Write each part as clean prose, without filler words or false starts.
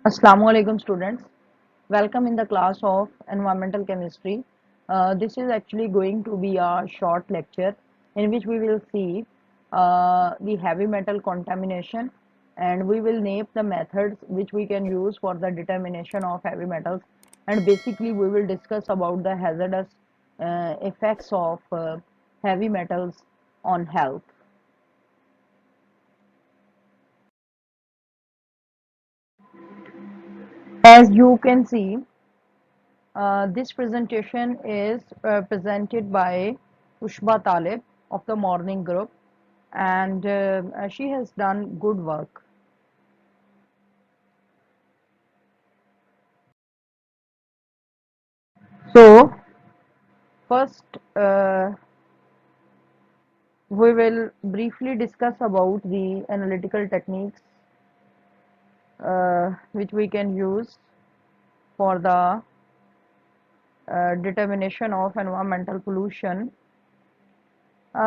Assalamu alaikum students. Welcome in the class of environmental chemistry. This is actually going to be a short lecture in which we will see the heavy metal contamination, and we will name the methods which we can use for the determination of heavy metals, and basically we will discuss about the hazardous effects of heavy metals on health. As you can see, this presentation is presented by Ushba Talib of the Morning Group, and she has done good work. So, first, we will briefly discuss about the analytical techniques which we can use for the determination of environmental pollution. We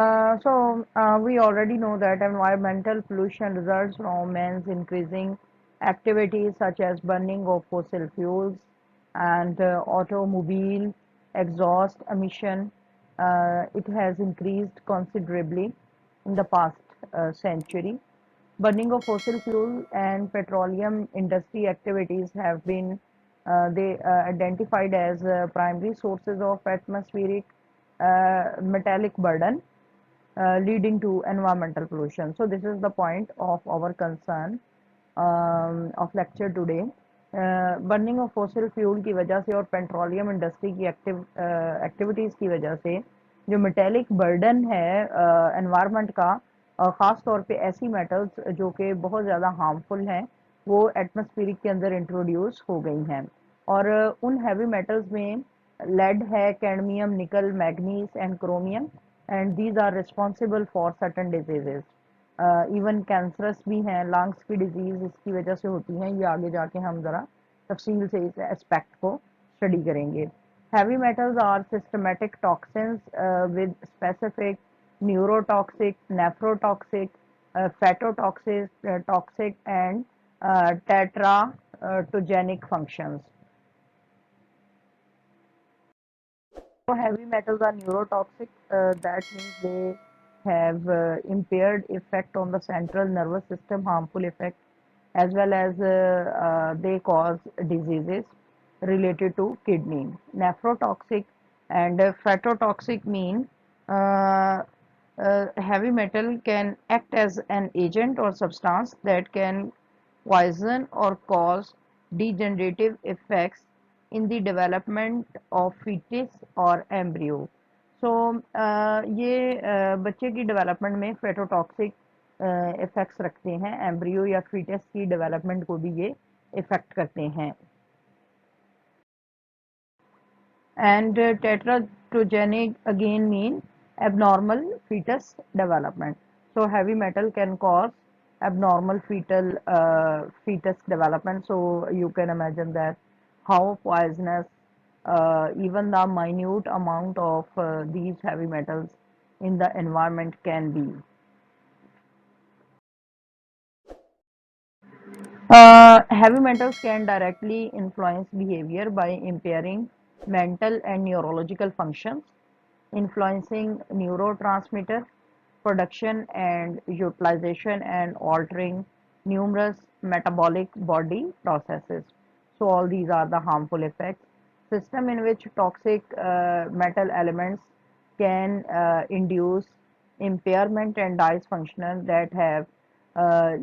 already know that environmental pollution results from man's increasing activities such as burning of fossil fuels and automobile exhaust emission. It has increased considerably in the past century. Burning of fossil fuel and petroleum industry activities have been they identified as primary sources of atmospheric metallic burden leading to environmental pollution. So this is the point of our concern of lecture today. Burning of fossil fuel की वजह से और petroleum industry की activities की वजह से जो metallic burden है एनवायरनमेंट का, ख़ास तौर पे ऐसी मेटल्स जो कि बहुत ज़्यादा हार्मफुल हैं वो एटमॉस्फेरिक के अंदर इंट्रोड्यूस हो गई हैं। और उन हैवी मेटल्स में लेड है, cadmium, nickel, manganese and chromium, and these are responsible for certain diseases. Even cancerous भी हैं, लंग्स की डिजीज इसकी वजह से होती हैं। ये आगे जाके हम ज़रा तफसील से इस एस्पेक्ट को स्टडी करेंगे। heavy metals are systematic toxins with specific neurotoxic, nephrotoxic, phytotoxic, toxic and tetratogenic functions. So heavy metals are neurotoxic. That means they have impaired effect on the central nervous system, harmful effect, as well as they cause diseases related to kidney. Nephrotoxic and phytotoxic mean heavy metal can act as an agent or substance that can poison or cause degenerative effects in the development of fetus or embryo. So ये बच्चे की development में फेटोटॉक्सिक effects रखते हैं, embryo या foetus की development को भी ये इफेक्ट करते हैं। And teratogenic again mean abnormal fetus development. So heavy metal can cause abnormal fetus development. So you can imagine that how poisonous even the minute amount of these heavy metals in the environment can be. Heavy metals can directly influence behavior by impairing mental and neurological functions, influencing neurotransmitter production and utilization, and altering numerous metabolic body processes. So all these are the harmful effects. System in which toxic metal elements can induce impairment and dysfunction that have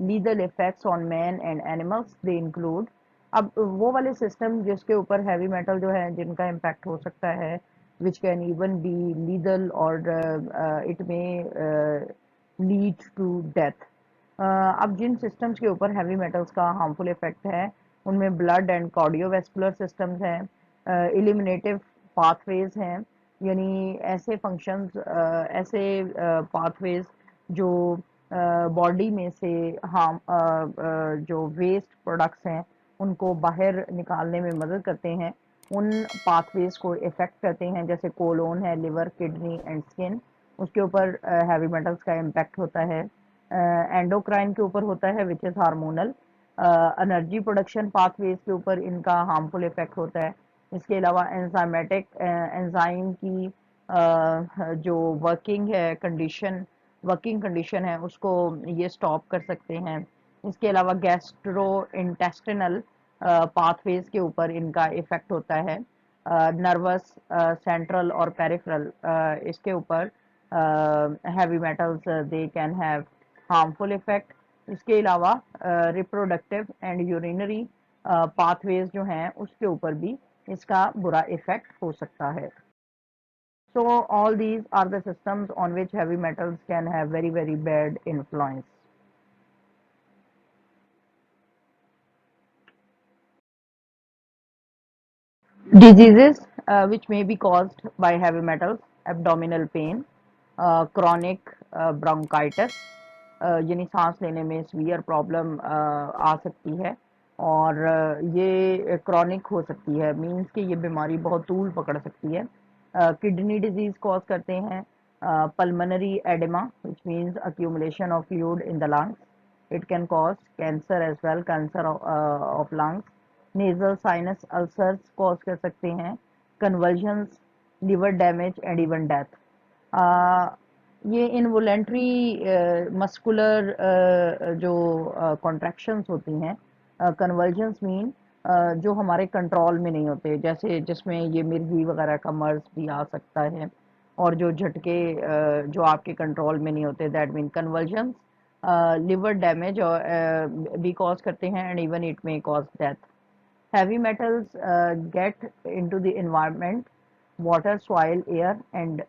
lethal effects on man and animals. They include, अब वो वाले system जिसके ऊपर heavy metal जो है जिनका impact हो सकता है, which can even be lethal or it may lead to death. अब जिन सिस्टम्स के ऊपर हैवी मेटल्स का हार्मफुल इफेक्ट है उनमें ब्लड एंड कार्डियोवैस्कुलर सिस्टम्स हैं, इलिमिनेटिव पाथवेज हैं, यानी ऐसे फंक्शंस ऐसे पाथवेज जो बॉडी में से जो वेस्ट प्रोडक्ट्स हैं उनको बाहर निकालने में मदद करते हैं, उन पाथवेज को इफेक्ट करते हैं, जैसे कोलोन है, लिवर, किडनी एंड स्किन, उसके ऊपर हैवी मेटल्स का इम्पैक्ट होता है। एंडोक्राइन के ऊपर होता है which is hormonal, energy production pathways के ऊपर इनका हार्मफुल इफेक्ट होता है। इसके अलावा एंजाइमेटिक एंजाइम की जो वर्किंग कंडीशन है उसको ये स्टॉप कर सकते हैं। इसके अलावा गैस्ट्रो इंटेस्टिनल पाथवेज के ऊपर इनका इफेक्ट होता है। नर्वस सेंट्रल और पेरिफेरल इसके ऊपर heavy metals they can have harmful effect. इसके अलावा रिप्रोडक्टिव एंड यूरिनरी पाथवेज जो हैं उसके ऊपर भी इसका बुरा इफेक्ट हो सकता है। So all these are the systems on which heavy metals can have very bad influence. Diseases which may be caused by heavy metals: abdominal pain, chronic bronchitis, यानी सांस लेने में सीवियर प्रॉब्लम आ सकती है। और ये क्रॉनिक हो सकती है, मीन्स कि ये बीमारी बहुत तूल पकड़ सकती है। किडनी डिजीज कॉज करते हैं, pulmonary oedema which means accumulation of fluid in the lungs. It can cause cancer as well, cancer of lungs. Nasal sinus ulcers cause कर सकते हैं, convergence, liver damage and even death. ये involuntary muscular जो contractions होती हैं, convergence mean जो हमारे control में नहीं होते, जैसे जिसमें ये मिर्गी वगैरह का मर्ज भी आ सकता है। और जो झटके जो आपके कंट्रोल में नहीं होते, that mean convergence liver damage भी कॉज करते हैं and even it may cause death. Heavy metals get into the environment, water, soil, air, and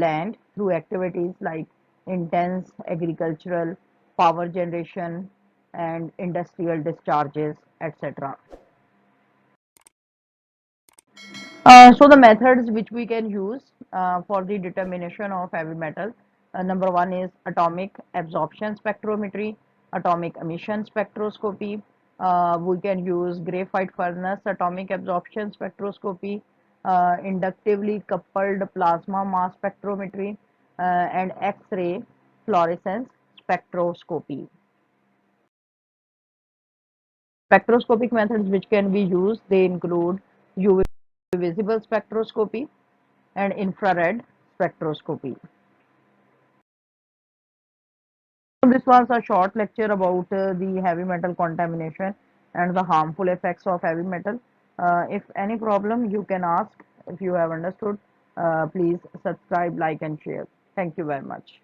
land through activities like intense agricultural, power generation, and industrial discharges, etc. So the methods which we can use for the determination of heavy metal, number one is atomic absorption spectrometry, atomic emission spectroscopy. We can use graphite furnace atomic absorption spectroscopy, inductively coupled plasma mass spectrometry, and X-ray fluorescence spectroscopy. Spectroscopic methods which can be used, they include UV visible spectroscopy and infrared spectroscopy. So this was a short lecture about the heavy metal contamination and the harmful effects of heavy metal. If any problem you can ask. If you have understood, please subscribe, like and share. Thank you very much.